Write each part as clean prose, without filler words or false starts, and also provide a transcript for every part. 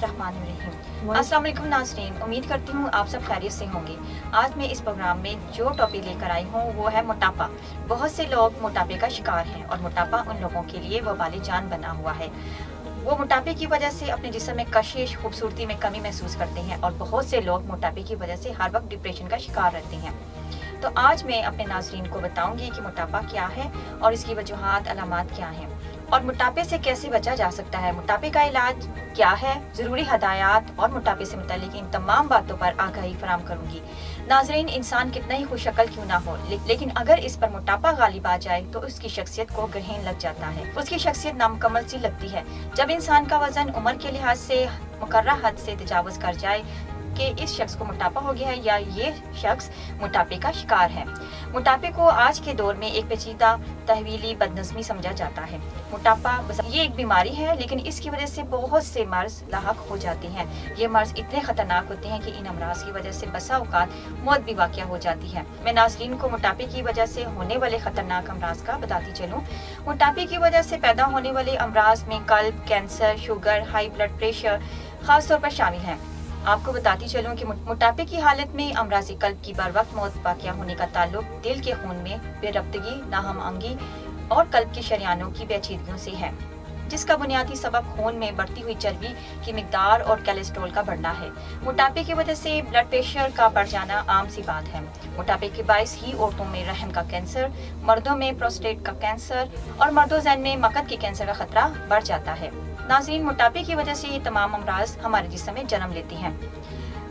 बिस्मिल्लाहिर्रहमानिर्रहीम। अस्सलाम वालेकुम नाज़रीन, उम्मीद करती हूँ आप सब खैरियत से होंगे। आज मैं इस प्रोग्राम में जो टॉपिक लेकर आई हूँ वो है मोटापा। बहुत से लोग मोटापे का शिकार हैं और मोटापा उन लोगों के लिए वबाल जान बना हुआ है। वो मोटापे की वजह से अपने जिस्म में कशिश, खूबसूरती में कमी महसूस करते हैं और बहुत से लोग मोटापे की वजह से हर वक्त डिप्रेशन का शिकार रहते हैं। तो आज मैं अपने नाज़रीन को बताऊंगी कि मोटापा क्या है और इसकी वजूहात, अलामात क्या हैं और मोटापे से कैसे बचा जा सकता है, मोटापे का इलाज क्या है, ज़रूरी हदायत और मोटापे से मुतालिक इन तमाम बातों पर आगाही फराहम करूंगी। नाज़रीन, इंसान कितना ही खुशशक्ल क्यों ना हो, लेकिन अगर इस पर मोटापा गालिब आ जाए तो उसकी शख्सियत को ग्रहण लग जाता है, उसकी शख्सियत नामुकम्मल सी लगती है। जब इंसान का वजन उम्र के लिहाज से मुकर्रर हद से तजावुज कर जाए कि इस शख्स को मोटापा हो गया है या ये शख्स मोटापे का शिकार है। मोटापे को आज के दौर में एक पेचीदा तहवीली बदनज़मी समझा जाता है। मोटापा ये एक बीमारी है, लेकिन इसकी वजह से बहुत से मर्ज लाहक हो जाते हैं। ये मर्ज इतने ख़तरनाक होते हैं कि इन अमराज की वजह से बसा औकात मौत भी वाक़या हो जाती है। मैं नाज़रीन को मोटापे की वजह से होने वाले ख़तरनाक अमराज का बताती चलूँ। मोटापे की वजह से पैदा होने वाले अमराज में कल्ब, cancer, sugar, high blood pressure ख़ास तौर पर शामिल हैं। आपको बताती चलूं कि मोटापे की हालत में अमराज़ी कल्ब की बर वक्त मौत वाक़या होने का ताल्लुक दिल के खून में बेरब्तगी, नाहमआंगी और कल्ब की शरियानों की पेचीदगियों से है, जिसका बुनियादी सबब खून में बढ़ती हुई चर्बी की मिकदार और कोलेस्ट्रॉल का बढ़ना है। मोटापे की वजह से ब्लड प्रेशर का बढ़ जाना आम सी बात है। मोटापे के बायस ही औरतों में रहम का कैंसर, मर्दों में प्रोस्टेट का कैंसर और मर्दोज़ैन में मकद के कैंसर का खतरा बढ़ जाता है। नाज़रीन, मोटापे की वजह से ये तमाम अमराज हमारे जिस्म में जन्म लेती हैं।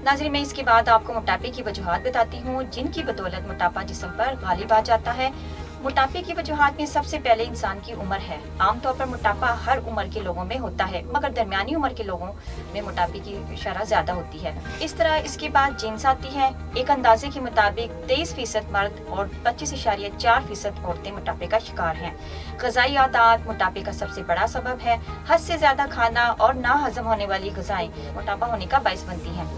नाज़रीन, मैं इसके बाद आपको मोटापे की वजूहात बताती हूँ जिनकी बदौलत मोटापा जिस्म पर गालिब आ जाता है। मोटापे की वजूहात में सबसे पहले इंसान की उम्र है। आमतौर पर मोटापा हर उम्र के लोगों में होता है, मगर दरमियानी उम्र के लोगों में मोटापे की शरह ज़्यादा होती है। इस तरह इसके बाद जीन्स आती है। एक अंदाजे के मुताबिक 23% मर्द और 25.4% औरतें मोटापे का शिकार हैं। ग़िज़ाई आदात मोटापे का सबसे बड़ा सबब है। हद से ज़्यादा खाना और ना हज़म होने वाली ग़िज़ाएं मोटापा होने का बायस बनती हैं।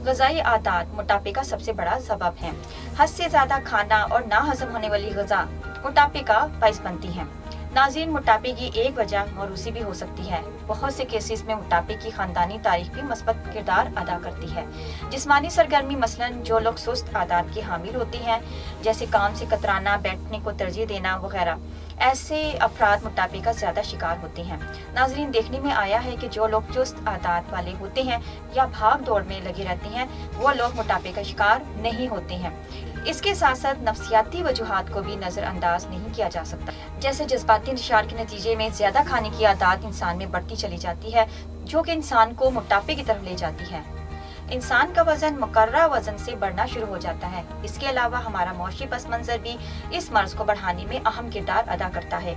ग़िज़ाई आदात मोटापे का सबसे बड़ा सबब है। हद से ज़्यादा खाना और ना हज़म होने वाली ग़िज़ा मोटापे का बायस बनती हैं। नाज़रीन, मोटापे की एक वजह मौरूसी भी हो सकती है। बहुत से केसेस में मोटापे की ख़ानदानी तारीख भी मस्बत किरदार अदा करती है। जिस्मानी सरगर्मी, मसलन जो लोग सुस्त आदात के हामिल होते हैं, जैसे काम से कतराना, बैठने को तरजीह देना वगैरह, ऐसे अफराद मोटापे का ज़्यादा शिकार होते हैं। नाज़रीन, देखने में आया है कि जो लोग चुस्त आदात वाले होते हैं या भाग दौड़ में लगे रहते हैं, वो लोग मोटापे का शिकार नहीं होते हैं। इसके साथ साथ नफ्सियाती वजूहात को भी नज़रअंदाज नहीं किया जा सकता, जैसे जज्बाती इंतशार के नतीजे में ज़्यादा खाने की आदत इंसान में बढ़ती चली जाती है, जो कि इंसान को मोटापे की तरफ ले जाती है। इंसान का वजन मुकर्रर वजन से बढ़ना शुरू हो जाता है। इसके अलावा हमारा मुआशी पस मंज़र भी इस मर्ज को बढ़ाने में अहम किरदार अदा करता है।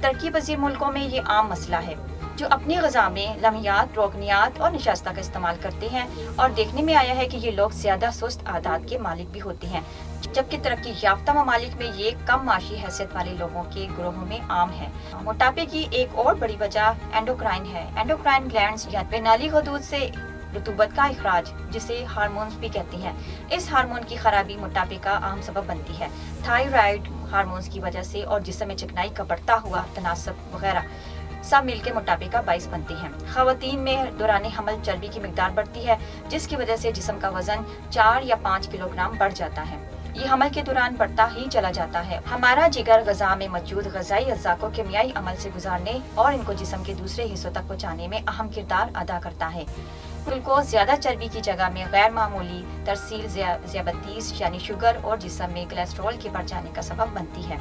तरक्की पज़ीर मुल्कों में ये आम मसला है, जो अपनी ग़िज़ा में लम्हियात, रोगनियात और निशास्ता का इस्तेमाल करते हैं, और देखने में आया है कि ये लोग ज़्यादा सुस्त आदात के मालिक भी होते हैं, जबकि तरक्की याफ्ता ममालिक में ये कम माशी हैसियत वाले लोगों के ग्रोहों में आम है। मोटापे की एक और बड़ी वजह एंडोक्राइन है। एंडोक्राइन ग्लैंड्स या नाली हदूद से रतूबत का इखराज, जिसे हार्मोन्स भी कहते हैं, इस हार्मोन की खराबी मोटापे का अहम सबब बनती है। थायराइड हार्मोन्स की वजह से और जिस्म में चिकनाई का बढ़ता हुआ तनासब वगैरह सब मिलकर मोटापे का बायस बनती हैं। ख़वातीन में दौरान हमल चर्बी की मिकदार बढ़ती है, जिसकी वजह से जिस्म का वजन 4 या 5 किलोग्राम बढ़ जाता है। ये हमल के दौरान बढ़ता ही चला जाता है। हमारा जिगर ग़िज़ा में मौजूद ग़िज़ाई अज़्ज़ा को कीमियाई अमल से गुजारने और इनको जिस्म के दूसरे हिस्सों तक पहुँचाने में अहम किरदार अदा करता है। ग्लूकोज ज़्यादा चर्बी की जगह में गैर मामूली तरसील ज़ियाबतीस यानी शुगर और जिस्म में कोलेस्ट्रॉल के बढ़ जाने का सबब बनती है।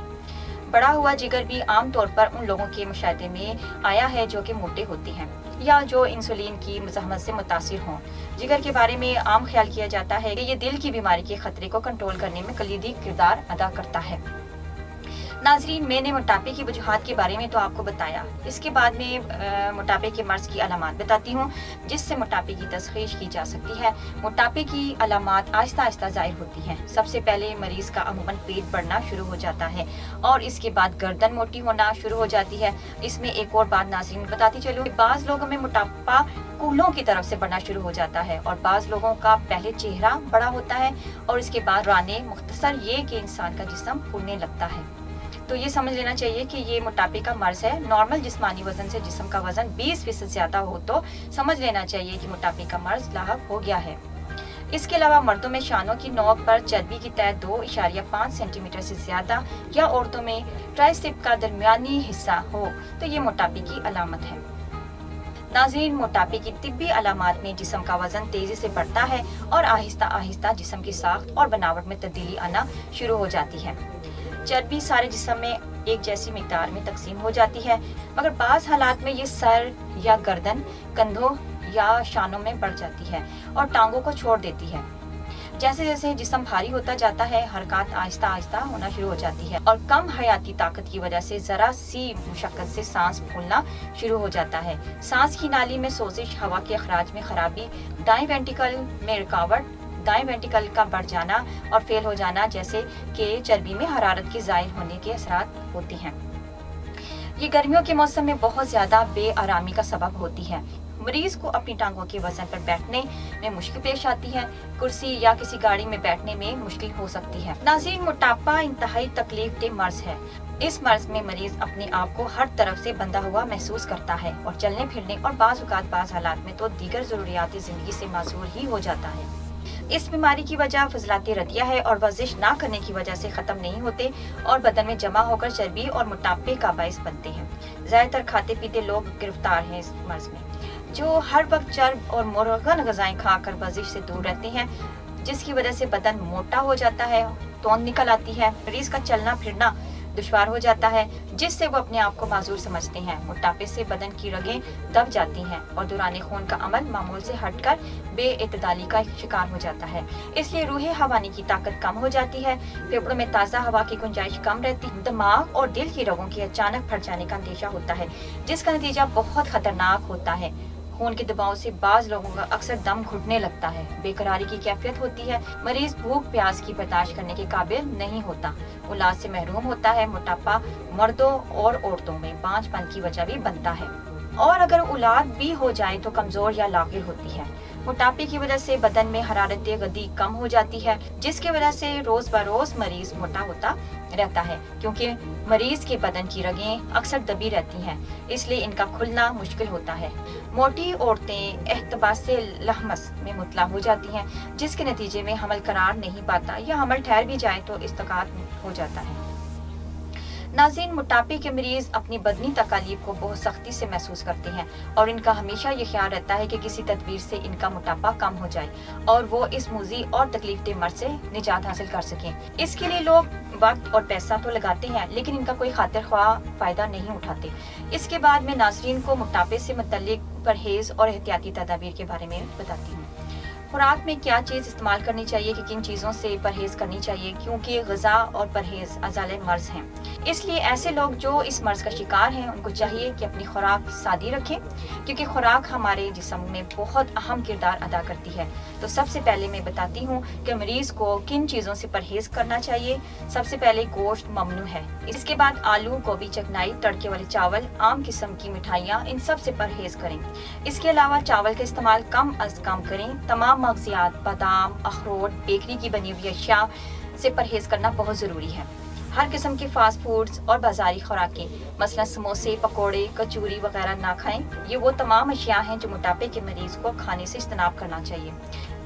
बढ़ा हुआ जिगर भी आम तौर पर उन लोगों के मुशाहिदे में आया है जो कि मोटे होते हैं या जो इंसुलिन की मज़ाहमत से मुतासिर हों। जिगर के बारे में आम ख्याल किया जाता है कि ये दिल की बीमारी के खतरे को कंट्रोल करने में कलीदी किरदार अदा करता है। नाज़रीन, मैंने मोटापे की वजूहात के बारे में तो आपको बताया। इसके बाद में मोटापे के मर्ज़ की अलामात बताती हूँ जिससे मोटापे की तशख़ीस की जा सकती है। मोटापे की अलामात आहिस्ता आहिस्ता ज़ाहिर होती हैं। सबसे पहले मरीज़ का अमूमन पेट बढ़ना शुरू हो जाता है और इसके बाद गर्दन मोटी होना शुरू हो जाती है। इसमें एक और बात नाज़रीन बताती चलूँ, बाज़ लोगों में मोटापा कूल्हों की तरफ से बढ़ना शुरू हो जाता है और बाज़ लोगों का पहले चेहरा बड़ा होता है और इसके बाद राने मुख्तसर ये कि इंसान का जिस्म फूलने लगता है। तो ये समझ लेना चाहिए कि ये मोटापे का मर्ज है। नॉर्मल जिस्मानी वजन से जिस्म का वजन 20% ज़्यादा हो तो समझ लेना चाहिए कि मोटापे का मर्ज लाहक हो गया है। इसके अलावा मर्दों में शानों की नोक पर चर्बी की तह 2.5 सेंटीमीटर से ज़्यादा या औरतों में ट्राइसेप का दरमियानी हिस्सा हो तो ये मोटापे की अलामत है। नाज़रीन, मोटापे की तिब्बी अलामात में जिस्म का वजन तेज़ी से बढ़ता है और आहिस्ता आहिस्ता जिस्म की साख्त और बनावट में तब्दीली आना शुरू हो जाती है। चर्बी सारे जिस्म में एक जैसी मिकदार में तकसीम हो जाती है, मगर बाज़ हालात में ये सर या गर्दन, कंधों या शानों में बढ़ जाती है और टांगों को छोड़ देती है। जैसे जैसे जिस्म भारी होता जाता है, हरकत आहिस्ता आहिस्ता होना शुरू हो जाती है और कम हयाती ताकत की वजह से जरा सी मुशक्कत से सांस फूलना शुरू हो जाता है। सांस की नाली में सोजिश, हवा के अखराज में खराबी, दाएं वेंट्रिकल में रुकावट, दाएं वेंट्रिकल का बढ़ जाना और फेल हो जाना जैसे कि चर्बी में हरारत के ज़ाहिर होने के असरात होते हैं। ये गर्मियों के मौसम में बहुत ज़्यादा बेआरामी का सबब होती है। मरीज को अपनी टांगों के वजन पर बैठने में मुश्किल पेश आती है, कुर्सी या किसी गाड़ी में बैठने में मुश्किल हो सकती है। नाज़रीन, मोटापा इंतहाई तकलीफ दे मर्ज है। इस मर्ज में मरीज अपने आप को हर तरफ से बंधा हुआ महसूस करता है और चलने फिरने और बाज़ हालात में तो दीगर ज़रूरियात ज़िंदगी से माज़ूर ही हो जाता है। इस बीमारी की वजह फजलाती रदिया है और वर्जिश ना करने की वजह से ख़त्म नहीं होते और बदन में जमा होकर चर्बी और मोटापे का बायस बनते हैं। ज़्यादातर खाते पीते लोग गिरफ्तार हैं इस मर्ज में, जो हर वक्त चर्ब और मुरगन ग़िज़ाएं खाकर वर्जिश से दूर रहते हैं, जिसकी वजह से बदन मोटा हो जाता है, तौंद निकल आती है, मरीज का चलना फिरना दुश्वार हो जाता है, जिससे वो अपने आप को माजूर समझते हैं। मोटापे से बदन की रगें दब जाती हैं और दौरान खून का अमल मामूल से हटकर बेइतदाली का शिकार हो जाता है। इसलिए रूह हवानी की ताकत कम हो जाती है, फेफड़ों में ताज़ा हवा की गुंजाइश कम रहती है, दिमाग और दिल की रगों के अचानक फट जाने का अंदेशा होता है, जिसका नतीजा बहुत खतरनाक होता है। खून के दबाव से बाज़ लोगों का अक्सर दम घुटने लगता है, बेकरारी की कैफियत होती है, मरीज भूख प्यास की बर्दाश्त करने के काबिल नहीं होता, औलाद से महरूम होता है। मोटापा मर्दों और औरतों में बांझपन की वजह भी बनता है और अगर औलाद भी हो जाए तो कमजोर या लागिर होती है। मोटापे की वजह से बदन में हरारत गदी कम हो जाती है, जिसकी वजह से रोज बरोज मरीज मोटा होता रहता है, क्योंकि मरीज के बदन की रगें अक्सर दबी रहती हैं, इसलिए इनका खुलना मुश्किल होता है। मोटी औरतें एहतबास से लहमस में मुतला हो जाती हैं, जिसके नतीजे में हमल करार नहीं पाता या हमल ठहर भी जाए तो इस्तकात हो जाता है। नाज़रीन, मोटापे के मरीज अपनी बदनी तकालीफ को बहुत सख्ती से महसूस करते हैं और इनका हमेशा ये ख्याल रहता है कि किसी तदबीर से इनका मोटापा कम हो जाए और वो इस मुज़ी और तकलीफ दे मर्ज से निजात हासिल कर सकें। इसके लिए लोग वक्त और पैसा तो लगाते हैं, लेकिन इनका कोई खातिर ख्वाह फ़ायदा नहीं उठाते। इसके बाद मैं नाज़रीन को मोटापे से मुतल्लिक परहेज़ और एहतियाती तदाबीर के बारे में बताती हूँ। खुराक में क्या चीज़ इस्तेमाल करनी चाहिए, कि किन चीज़ों से परहेज़ करनी चाहिए, क्योंकि ग़िज़ा और परहेज़ अज़ाले मर्ज़ हैं। इसलिए ऐसे लोग जो इस मर्ज़ का शिकार हैं उनको चाहिए कि अपनी खुराक सादी रखें, क्योंकि खुराक हमारे जिस्म में बहुत अहम किरदार अदा करती है। तो सबसे पहले मैं बताती हूँ कि मरीज़ को किन चीज़ों से परहेज़ करना चाहिए। सबसे पहले गोश्त ममनू है, इसके बाद आलू, गोभी, चकनाई, तड़के वाले चावल, आम किस्म की मिठाइयाँ, इन सब से परहेज़ करें। इसके अलावा चावल का इस्तेमाल कम अज़ कम करें। तमाम मग़ज़ियात, बादाम, अखरोट, बेकरी की बनी हुई अशिया से परहेज़ करना बहुत ज़रूरी है। हर किस्म के फास्ट फूड्स और बाज़ारी खुराकें, मसलन समोसे, पकोड़े, कचौरी वगैरह ना खाएं। ये वो तमाम अशिया हैं जो मोटापे के मरीज़ को खाने से इज्तनाब करना चाहिए।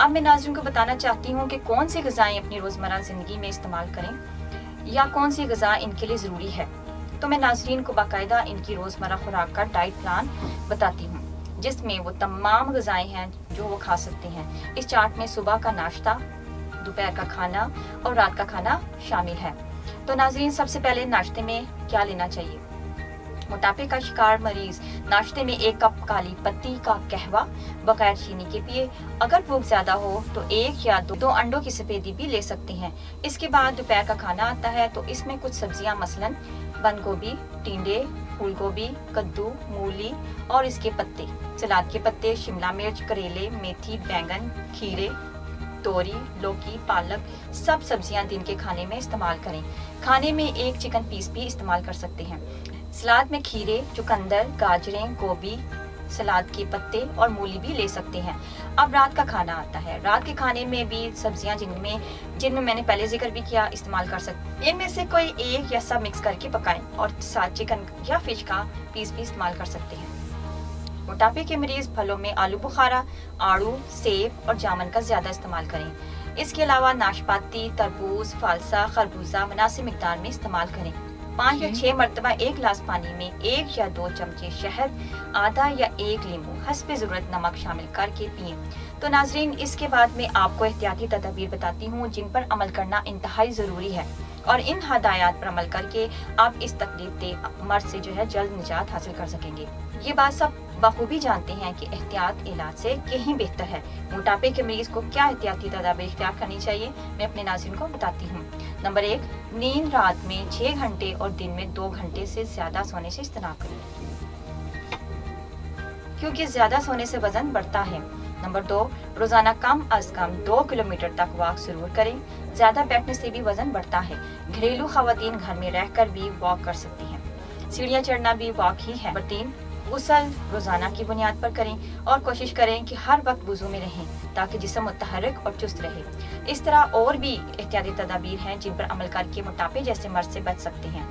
अब मैं नाज़रीन को बताना चाहती हूँ कि कौन सी ग़िज़ाएँ अपनी रोज़मर्रा ज़िंदगी में इस्तेमाल करें या कौन सी ग़िज़ा इनके लिए ज़रूरी है। तो मैं नाज़रीन को बाकायदा इनकी रोज़मर्रा खुराक का डाइट प्लान बताती हूँ, जिसमें वो तमाम ग़िज़ाएँ हैं जो वो खा सकते हैं। इस चार्ट में सुबह का नाश्ता, दोपहर का खाना और रात का खाना शामिल है। तो नाज़रीन, सबसे पहले नाश्ते में क्या लेना चाहिए। मोटापे का शिकार मरीज नाश्ते में 1 कप काली पत्ती का कहवा बगैर चीनी के पिए। अगर भूख ज़्यादा हो तो 1 या 2 अंडों की सफ़ेदी भी ले सकते हैं। इसके बाद दोपहर का खाना आता है, तो इसमें कुछ सब्जियां मसलन बंद गोभी, टिंडे, फूल गोभी, कद्दू, मूली और इसके पत्ते, सलाद के पत्ते, शिमला मिर्च, करेले, मेथी, बैंगन, खीरे, तोरी, लौकी, पालक, सब सब्जियां दिन के खाने में इस्तेमाल करें। खाने में 1 चिकन पीस भी इस्तेमाल कर सकते हैं। सलाद में खीरे, चुकंदर, गाजरें, गोभी, सलाद के पत्ते और मूली भी ले सकते हैं। अब रात का खाना आता है। रात के खाने में भी सब्जियां जिनमें मैंने पहले जिक्र भी किया इस्तेमाल कर सकते हैं। इनमें से कोई एक या सब मिक्स करके पकाएं और साथ चिकन या फिश का पीस भी इस्तेमाल कर सकते हैं। मोटापे के मरीज फलों में आलू बुखारा, आड़ू, सेब और जामुन का ज्यादा इस्तेमाल करें। इसके अलावा नाशपाती, तरबूज, फालसा, खरबूजा मुनासिब मिकदार में इस्तेमाल करें। 5 या 6 मरतबा 1 गिलास पानी में 1 या 2 चमचे शहद, आधा या 1 लींबू हस्ब ज़रूरत नमक शामिल करके पिएं। तो नाजरीन, इसके बाद मैं आपको एहतियाती तदबीर बताती हूँ जिन पर अमल करना इंतहाई ज़रूरी है और इन हदायत पर अमल करके आप इस तकलीफ दे मर्ज से जल्द निजात हासिल कर सकेंगे। ये बात सब बखूबी जानते हैं कि एहतियात इलाज से कहीं बेहतर है। मोटापे के मरीज को क्या एहतियाती तदाबीर इख्तियार करनी चाहिए, मैं अपने नाज़रीन को बताती हूँ। नंबर 1, नींद रात में 6 घंटे और दिन में 2 घंटे से ज्यादा सोने से इज्तनाब करें, क्योंकि ज्यादा सोने से वजन बढ़ता है। नंबर 2, रोजाना कम अज कम 2 किलोमीटर तक वॉक जरूर करें। ज्यादा बैठने से भी वजन बढ़ता है। घरेलू खवातीन घर में रहकर भी वॉक कर सकती हैं। सीढ़ियाँ चढ़ना भी वॉक ही है। नंबर 3, गुस्ल रोजाना की बुनियाद पर करें और कोशिश करें कि हर वक्त वुजू में रहें ताकि जिस्म मुतहर्रिक और चुस्त रहे। इस तरह और भी एहतियाती तदाबीर हैं जिन पर अमल करके मोटापे जैसे मर्ज से बच सकते हैं।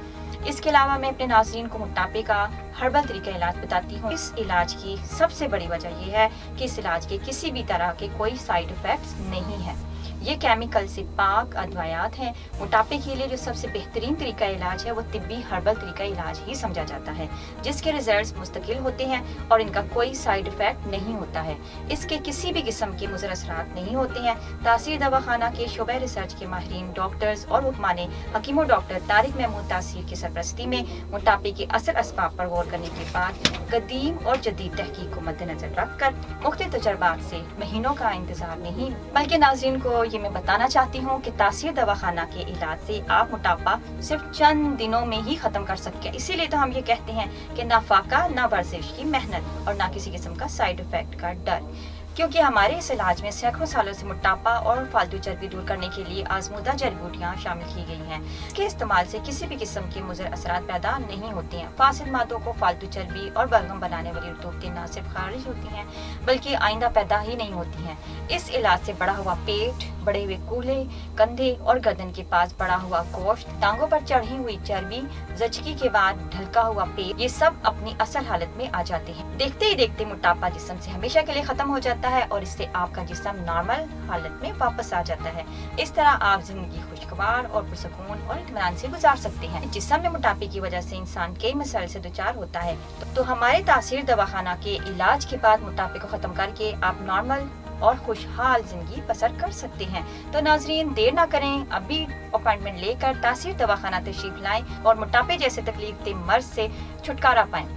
इसके अलावा मैं अपने नाज़रीन को मोटापे का हर्बल तरीका इलाज बताती हूँ। इस इलाज की सबसे बड़ी वजह यह है कि इस इलाज के किसी भी तरह के कोई साइड इफेक्ट्स नहीं है। ये केमिकल से पाक अदवायात हैं। मोटापे के लिए जो सबसे बेहतरीन तरीका इलाज है वो तिब्बी हर्बल तरीका इलाज ही समझा जाता है, जिसके रिजल्ट्स मुस्तकिल होते हैं और इनका कोई साइड इफेक्ट नहीं होता है। इसके किसी भी किस्म के मुज़र असरात नहीं होते हैं। तासीर दवाखाना के शोबे रिसर्च के माहिरीन डॉक्टर्स और हुक्माने हकीमो डॉक्टर तारिक महमूद तासीर की सरपरस्ती में मोटापे के असर असबाब पर गौर करने के बाद कदीम और जदीद तहकीक को मद्देनजर रखकर मुख्तलिफ तजर्बात से महीनों का इंतजार नहीं बल्कि नाज़रीन को ये मैं बताना चाहती हूँ कि तासीर दवाखाना के इलाज से आप मोटापा सिर्फ चंद दिनों में ही खत्म कर सकते हैं। इसीलिए तो हम ये कहते हैं कि ना फाका, ना वर्जिश की मेहनत और ना किसी किस्म का साइड इफेक्ट का डर, क्योंकि हमारे इस इलाज में सैकड़ों सालों से मोटापा और फालतू चर्बी दूर करने के लिए आजमूदा जड़ी बूटियाँ शामिल की गई हैं। इसके इस्तेमाल से किसी भी किस्म के मुज़र असरात पैदा नहीं होते हैं। फासिद मादों को फालतू चर्बी और बलगम बनाने वाली रतूबतें न सिर्फ खारिज होती हैं बल्कि आइंदा पैदा ही नहीं होती हैं। इस इलाज से बढ़ा हुआ पेट, बढ़े हुए कूल्हे, कंधे और गर्दन के पास बढ़ा हुआ गोश्त, टांगों पर चढ़ी हुई चर्बी, जचकी के बाद ढलका हुआ पेट, ये सब अपनी असल हालत में आ जाते हैं। देखते ही देखते मोटापा जिस्म से हमेशा के लिए खत्म हो जाता है और इससे आपका जिस्म नॉर्मल हालत में वापस आ जाता है। इस तरह आप जिंदगी खुशगवार और पुरसकून और इत्मीनान से गुजार सकते हैं। जिस्म में मोटापे की वजह से इंसान कई मसाइल से दुचार होता है, तो हमारे तासीर दवाखाना के इलाज के बाद मोटापे को खत्म करके आप नॉर्मल और खुशहाल जिंदगी बसर कर सकते हैं। तो नाजरीन, देर ना करें, अभी अपॉइंटमेंट लेकर तासीर दवाखाना तशरीफ लाएं और मोटापे जैसे तकलीफ दे मर्ज से छुटकारा पाएं।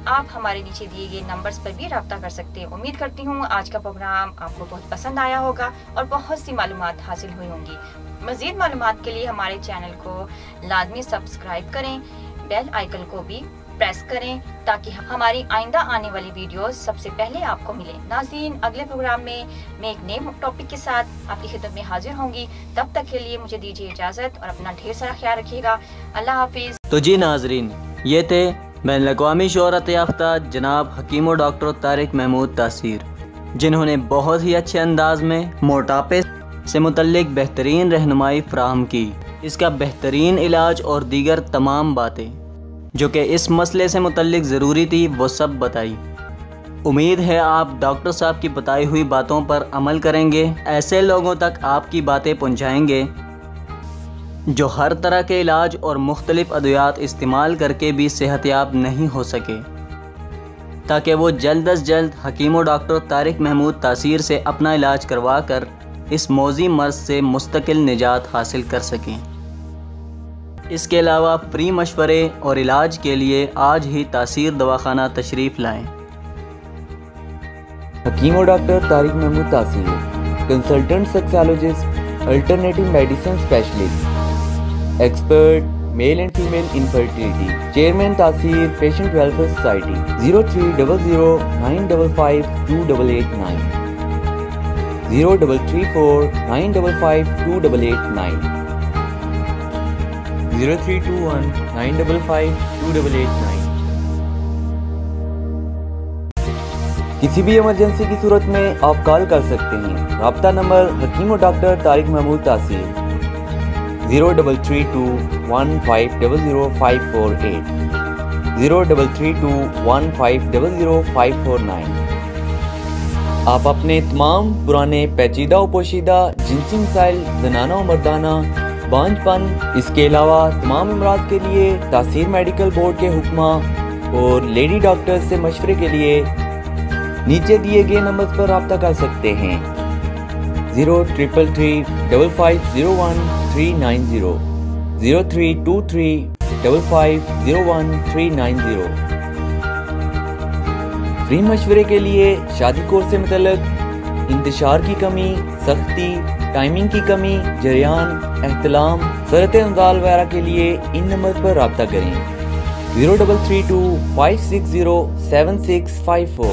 आप हमारे नीचे दिए गए नंबर्स पर भी रब्ता कर सकते हैं। उम्मीद करती हूँ आज का प्रोग्राम आपको बहुत पसंद आया होगा और बहुत सी मालूमात हासिल हुई होंगी। मज़ीद मालूमात के लिए हमारे चैनल को लाजमी सब्सक्राइब करें, बेल आइकन को भी प्रेस करें ताकि हमारी आइंदा आने वाली वीडियोस सबसे पहले आपको मिले। नाज़रीन, अगले प्रोग्राम में मैं एक नए टॉपिक के साथ आपकी खिदमत में हाजिर होंगी। तब तक के लिए मुझे दीजिए इजाज़त और अपना ढेर सारा ख्याल रखिएगा। अल्लाह हाफिज़। तो जी नाजरीन, ये थे बैनुल-अक़वामी शोहरत याफ्ता जनाब हकीम और डॉक्टर तारिक महमूद तासीर, जिन्होंने बहुत ही अच्छे अंदाज में मोटापे से मुतल्लिक बेहतरीन रहनुमाई फराहम की, इसका बेहतरीन इलाज और दीगर तमाम बातें जो कि इस मसले से मुतल्लिक ज़रूरी थी वो सब बताई। उम्मीद है आप डॉक्टर साहब की बताई हुई बातों पर अमल करेंगे, ऐसे लोगों तक आपकी बातें पहुंचाएंगे जो हर तरह के इलाज और मुख्तलिफ अद्वियात इस्तेमाल करके भी सेहतयाब नहीं हो सके, ताकि वो जल्द अज जल्द हकीम और डॉक्टर तारिक महमूद तासीर से अपना इलाज करवा कर इस मौजी मर्ज से मुस्तकिल निजात हासिल कर सकें। इसके अलावा फ्री मशवरे और इलाज के लिए आज ही तासीर दवाखाना तशरीफ़ लाएं। हकीम और डॉक्टर तारिक महमूद तासीर, consultant sexologist, alternative medicine specialist, expert male and female infertility, chairman तासीर पेशेंट वेलफेयर सोसाइटी। 0300955289, 0334955289, 0321955289। किसी भी इमरजेंसी की सूरत में आप कॉल कर सकते हैं। राब्ता नंबर हकीम और डॉक्टर तारिक महमूद तासीर 033215000548 033215000549। आप अपने तमाम पुराने पेचीदा और पोशीदा जिनसी मसाइल, ज़नाना और मर्दाना, बांझपन, इसके अलावा तमाम अमराज के लिए तासीर मेडिकल बोर्ड के हुक्मा और लेडी डॉक्टर्स से मशवरे के लिए नीचे दिए गए नंबर पर रब्ता कर सकते हैं। 03335501 03235501 फ्री मशवरे के लिए शादी कोर्स से मुतल्लिक इंतशार की कमी, सख्ती, टाइमिंग की कमी, जरियान, एहतलाम, सरत अंजाल वगैरह के लिए इन नंबर पर रब्ता करें। 0332560764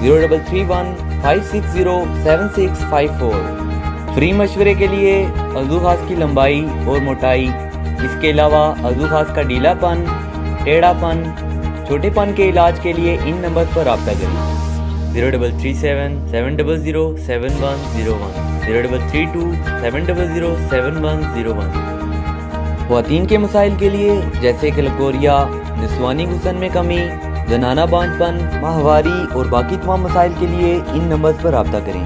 0331560764। फ्री मशवरे के लिए अज़ू खास की लंबाई और मोटाई, इसके अलावा अज़ू खास का ढीलापन, टेढ़ापन, छोटेपन के इलाज के लिए इन नंबर पर रब्ता करें। 0337007101 0332700701। ख़वातीन के मसाइल के लिए जैसे कि लकोरिया, निस्वानी गुस्सन में कमी, ज़नाना बांझपन, माहवारी और बाकी तमाम मसाइल के लिए इन नंबर्स पर रब्ता करें।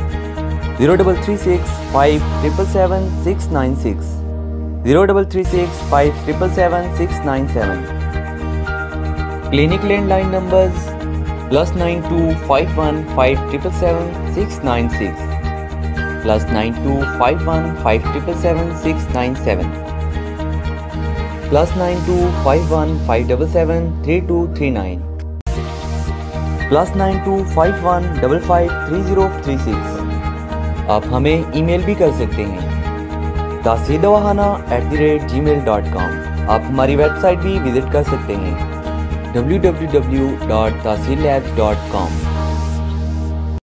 033657777696 033657777697। Clinic landline numbers +925157777696 +925157777697 +9251577339 +9251553036। आप हमें ईमेल भी कर सकते हैं taseerdawahana@gmail.com। आप हमारी वेबसाइट भी विजिट कर सकते हैं www.taseerlabs.com।